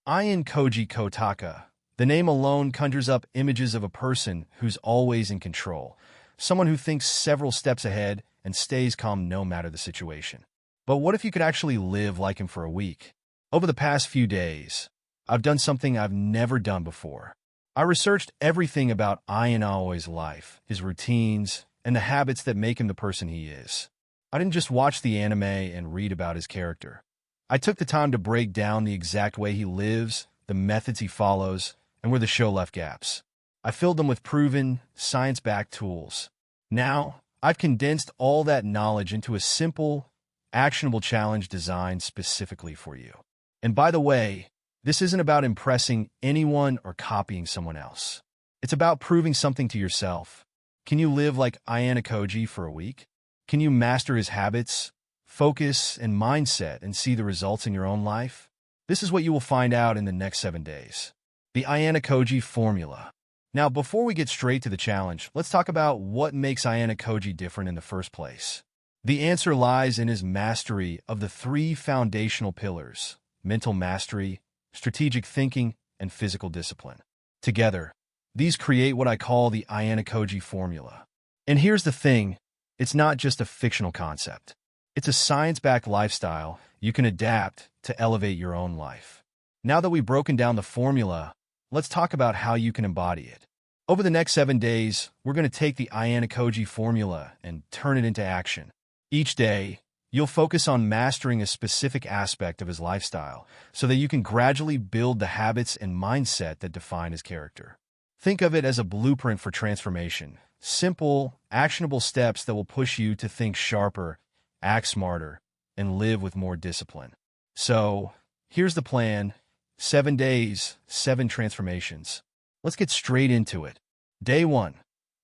Ayanokoji Kotaka. The name alone conjures up images of a person who's always in control, someone who thinks several steps ahead and stays calm no matter the situation. But what if you could actually live like him for a week? Over the past few days, I've done something I've never done before. I researched everything about Ayanokoji's life, his routines, and the habits that make him the person he is. I didn't just watch the anime and read about his character. I took the time to break down the exact way he lives, the methods he follows, and where the show left gaps. I filled them with proven, science-backed tools. Now, I've condensed all that knowledge into a simple, actionable challenge designed specifically for you. And by the way, this isn't about impressing anyone or copying someone else. It's about proving something to yourself. Can you live like Ayanokoji for a week? Can you master his habits, focus, and mindset and see the results in your own life? This is what you will find out in the next 7 days. The Ayanokoji Formula. Now, before we get straight to the challenge, let's talk about what makes Ayanokoji different in the first place. The answer lies in his mastery of the 3 foundational pillars: mental mastery, strategic thinking, and physical discipline. Together, these create what I call the Ayanokoji Formula. And here's the thing, it's not just a fictional concept. It's a science-backed lifestyle you can adapt to elevate your own life. Now that we've broken down the formula, let's talk about how you can embody it. Over the next 7 days, we're going to take the Ayanokoji Formula and turn it into action. Each day, you'll focus on mastering a specific aspect of his lifestyle so that you can gradually build the habits and mindset that define his character. Think of it as a blueprint for transformation. Simple, actionable steps that will push you to think sharper, act smarter, and live with more discipline. So, here's the plan. 7 days, 7 transformations. Let's get straight into it. Day 1.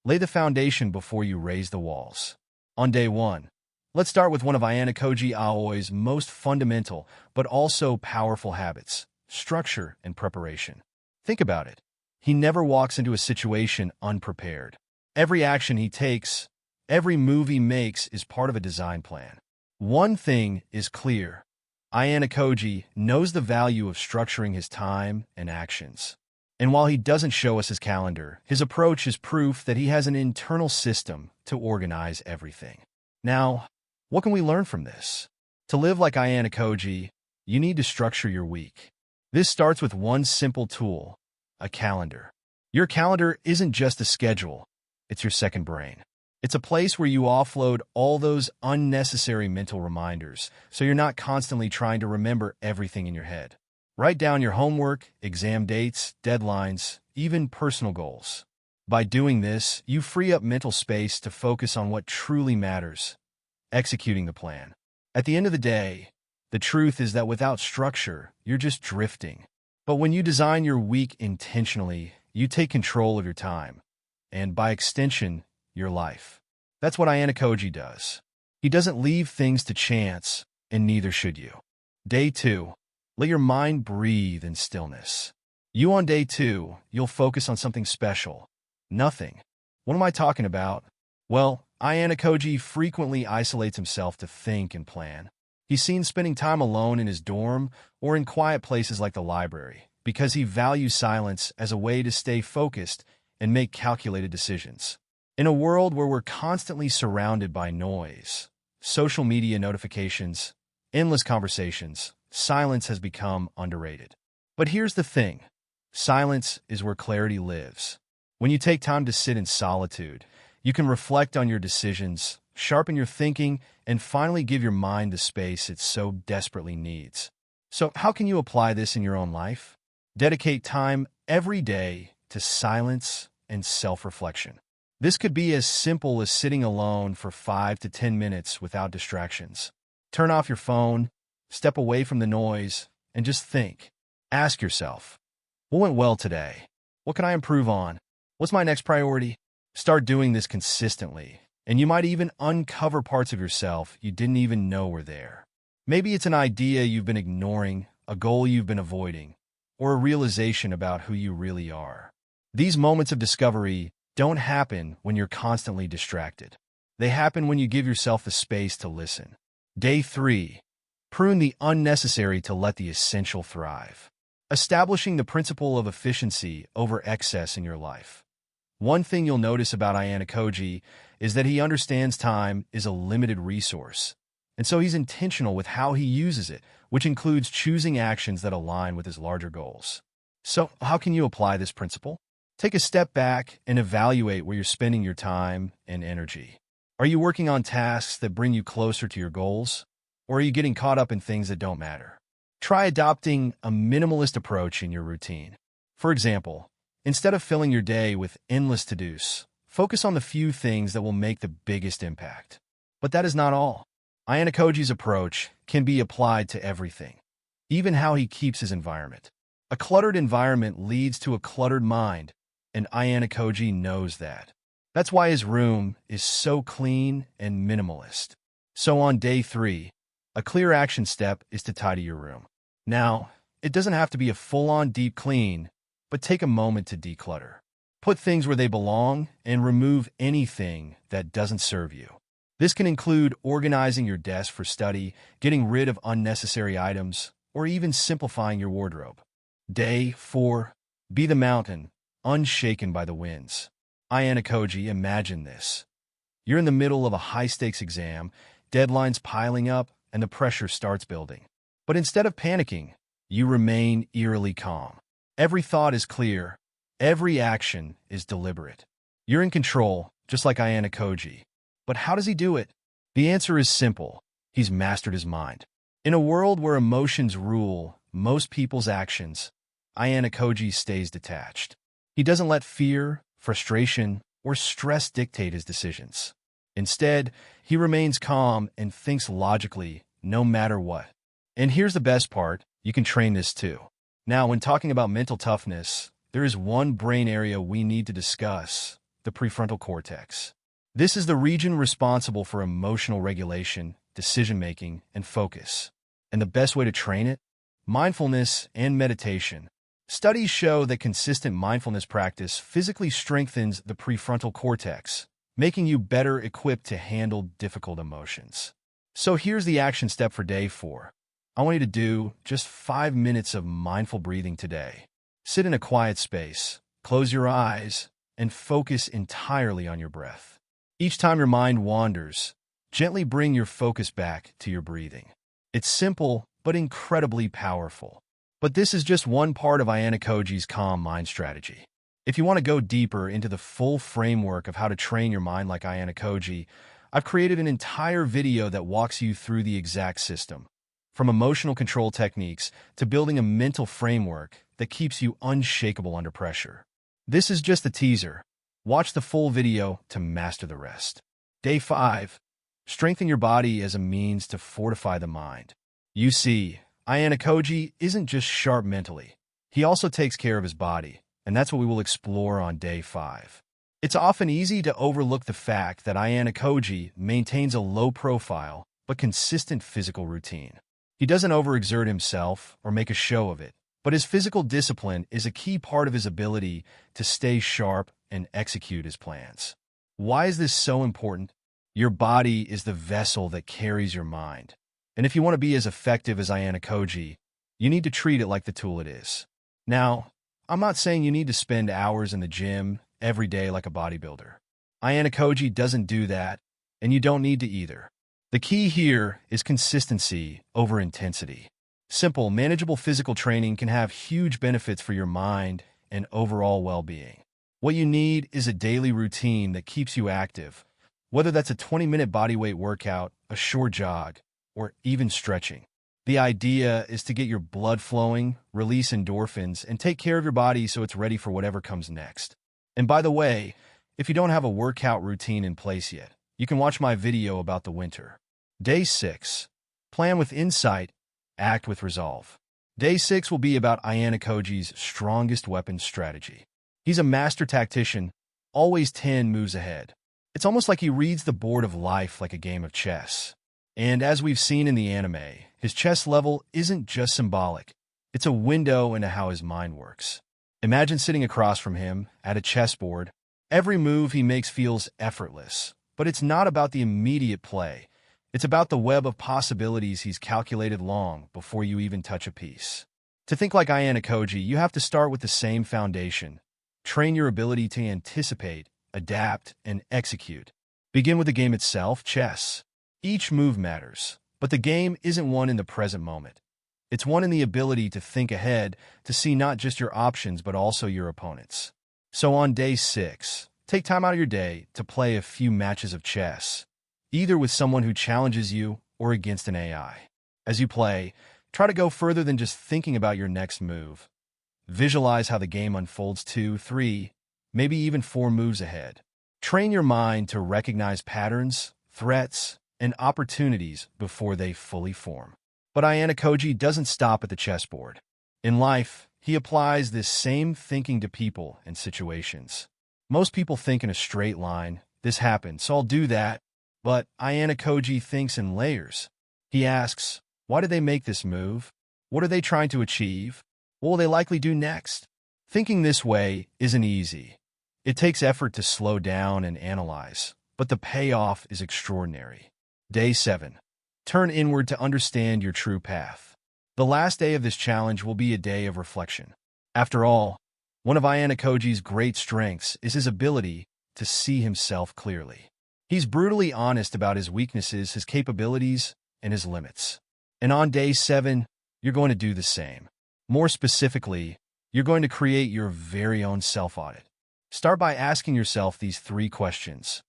Lay the foundation before you raise the walls. On day 1, let's start with one of Ayanokoji Aoi's most fundamental but also powerful habits: structure and preparation. Think about it. He never walks into a situation unprepared. Every action he takes, every move he makes is part of a design plan. One thing is clear. Ayanokoji knows the value of structuring his time and actions. And while he doesn't show us his calendar, his approach is proof that he has an internal system to organize everything. Now, what can we learn from this? To live like Ayanokoji, you need to structure your week. This starts with one simple tool: a calendar. Your calendar isn't just a schedule, it's your second brain. It's a place where you offload all those unnecessary mental reminders, so you're not constantly trying to remember everything in your head. Write down your homework, exam dates, deadlines, even personal goals. By doing this, you free up mental space to focus on what truly matters: executing the plan. At the end of the day, the truth is that without structure, you're just drifting. But when you design your week intentionally, you take control of your time, and by extension, your life. That's what Ayanokoji does. He doesn't leave things to chance, and neither should you. Day 2. Let your mind breathe in stillness. On day 2, you'll focus on something special. Nothing. What am I talking about? Well, Ayanokoji frequently isolates himself to think and plan. He's seen spending time alone in his dorm or in quiet places like the library because he values silence as a way to stay focused and make calculated decisions. In a world where we're constantly surrounded by noise, social media notifications, endless conversations, silence has become underrated. But here's the thing. Silence is where clarity lives. When you take time to sit in solitude, you can reflect on your decisions, sharpen your thinking, and finally give your mind the space it so desperately needs. So how can you apply this in your own life? Dedicate time every day to silence and self-reflection. This could be as simple as sitting alone for 5 to 10 minutes without distractions. Turn off your phone, step away from the noise, and just think. Ask yourself, what went well today? What can I improve on? What's my next priority? Start doing this consistently, and you might even uncover parts of yourself you didn't even know were there. Maybe it's an idea you've been ignoring, a goal you've been avoiding, or a realization about who you really are. These moments of discovery don't happen when you're constantly distracted. They happen when you give yourself the space to listen. Day 3. Prune the unnecessary to let the essential thrive. establishing the principle of efficiency over excess in your life. One thing you'll notice about Ayanokoji is that he understands time is a limited resource, and so he's intentional with how he uses it, which includes choosing actions that align with his larger goals. So, how can you apply this principle? Take a step back and evaluate where you're spending your time and energy. Are you working on tasks that bring you closer to your goals, or are you getting caught up in things that don't matter? Try adopting a minimalist approach in your routine. For example, instead of filling your day with endless to-dos, focus on the few things that will make the biggest impact. But that is not all. Ayanokoji's approach can be applied to everything, even how he keeps his environment. A cluttered environment leads to a cluttered mind, and Ayanokoji knows that. That's why his room is so clean and minimalist. So on day 3, a clear action step is to tidy your room. Now, it doesn't have to be a full-on deep clean, but take a moment to declutter. Put things where they belong and remove anything that doesn't serve you. This can include organizing your desk for study, getting rid of unnecessary items, or even simplifying your wardrobe. Day 4. Be the mountain, unshaken by the winds. Ayanokoji, imagine this. You're in the middle of a high-stakes exam, deadlines piling up, and the pressure starts building. But instead of panicking, you remain eerily calm. Every thought is clear. Every action is deliberate. You're in control, just like Ayanokoji. But how does he do it? The answer is simple. He's mastered his mind. In a world where emotions rule most people's actions, Ayanokoji stays detached. He doesn't let fear, frustration, or stress dictate his decisions. Instead, he remains calm and thinks logically, no matter what. And here's the best part, you can train this too. Now, when talking about mental toughness, there is one brain area we need to discuss, the prefrontal cortex. This is the region responsible for emotional regulation, decision-making, and focus. And the best way to train it? Mindfulness and meditation. Studies show that consistent mindfulness practice physically strengthens the prefrontal cortex, making you better equipped to handle difficult emotions. So here's the action step for day 4. I want you to do just 5 minutes of mindful breathing today. Sit in a quiet space, close your eyes, and focus entirely on your breath. Each time your mind wanders, gently bring your focus back to your breathing. It's simple, but incredibly powerful. But this is just one part of Ayanokoji's calm mind strategy. If you want to go deeper into the full framework of how to train your mind like Ayanokoji, I've created an entire video that walks you through the exact system, from emotional control techniques to building a mental framework that keeps you unshakable under pressure. This is just a teaser. Watch the full video to master the rest. Day 5. Strengthen your body as a means to fortify the mind. You see, Ayanokoji isn't just sharp mentally. He also takes care of his body, and that's what we will explore on day 5. It's often easy to overlook the fact that Ayanokoji maintains a low profile but consistent physical routine. He doesn't overexert himself or make a show of it, but his physical discipline is a key part of his ability to stay sharp and execute his plans. Why is this so important? Your body is the vessel that carries your mind. And if you want to be as effective as Ayanokoji, you need to treat it like the tool it is. Now, I'm not saying you need to spend hours in the gym every day like a bodybuilder. Ayanokoji doesn't do that, and you don't need to either. The key here is consistency over intensity. Simple, manageable physical training can have huge benefits for your mind and overall well-being. What you need is a daily routine that keeps you active, whether that's a 20-minute bodyweight workout, a short jog, or even stretching. The idea is to get your blood flowing, release endorphins, and take care of your body so it's ready for whatever comes next. And by the way, if you don't have a workout routine in place yet, you can watch my video about the winter. Day 6. Plan with insight, act with resolve. Day 6 will be about Ayanokoji's strongest weapon strategy. He's a master tactician, always 10 moves ahead. It's almost like he reads the board of life like a game of chess. And as we've seen in the anime, his chess level isn't just symbolic. It's a window into how his mind works. Imagine sitting across from him at a chessboard. Every move he makes feels effortless, but it's not about the immediate play. It's about the web of possibilities he's calculated long before you even touch a piece. To think like Ayanokoji, you have to start with the same foundation. Train your ability to anticipate, adapt, and execute. Begin with the game itself, chess. Each move matters, but the game isn't won in the present moment. It's one in the ability to think ahead, to see not just your options but also your opponents. So on day 6, take time out of your day to play a few matches of chess, either with someone who challenges you or against an AI. As you play, try to go further than just thinking about your next move. Visualize how the game unfolds 2, 3, maybe even 4 moves ahead. Train your mind to recognize patterns, threats, and opportunities before they fully form. But Ayanokoji doesn't stop at the chessboard. In life, he applies this same thinking to people and situations. Most people think in a straight line, this happened, so I'll do that. But Ayanokoji thinks in layers. He asks, why did they make this move? What are they trying to achieve? What will they likely do next? Thinking this way isn't easy. It takes effort to slow down and analyze, but the payoff is extraordinary. Day 7. Turn inward to understand your true path. The last day of this challenge will be a day of reflection. After all, one of Ayanokoji's great strengths is his ability to see himself clearly. He's brutally honest about his weaknesses, his capabilities, and his limits. And on day 7, you're going to do the same. More specifically, you're going to create your very own self-audit. Start by asking yourself these 3 questions.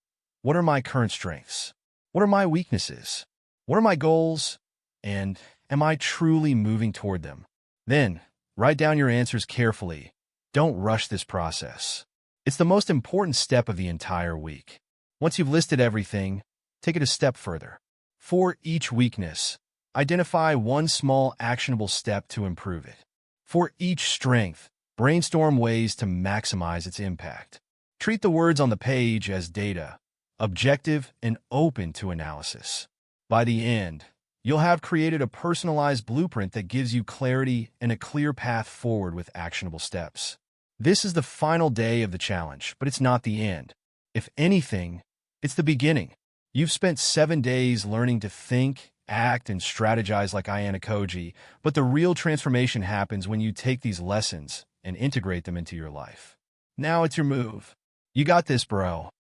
What are my current strengths? What are my weaknesses? What are my goals? And am I truly moving toward them? Then, write down your answers carefully. Don't rush this process. It's the most important step of the entire week. Once you've listed everything, take it a step further. For each weakness, identify one small actionable step to improve it. For each strength, brainstorm ways to maximize its impact. Treat the words on the page as data, objective and open to analysis. By the end, you'll have created a personalized blueprint that gives you clarity and a clear path forward with actionable steps. This is the final day of the challenge, but it's not the end. If anything, it's the beginning. You've spent 7 days learning to think, act, and strategize like Ayanokoji, but the real transformation happens when you take these lessons and integrate them into your life. Now it's your move. You got this, bro.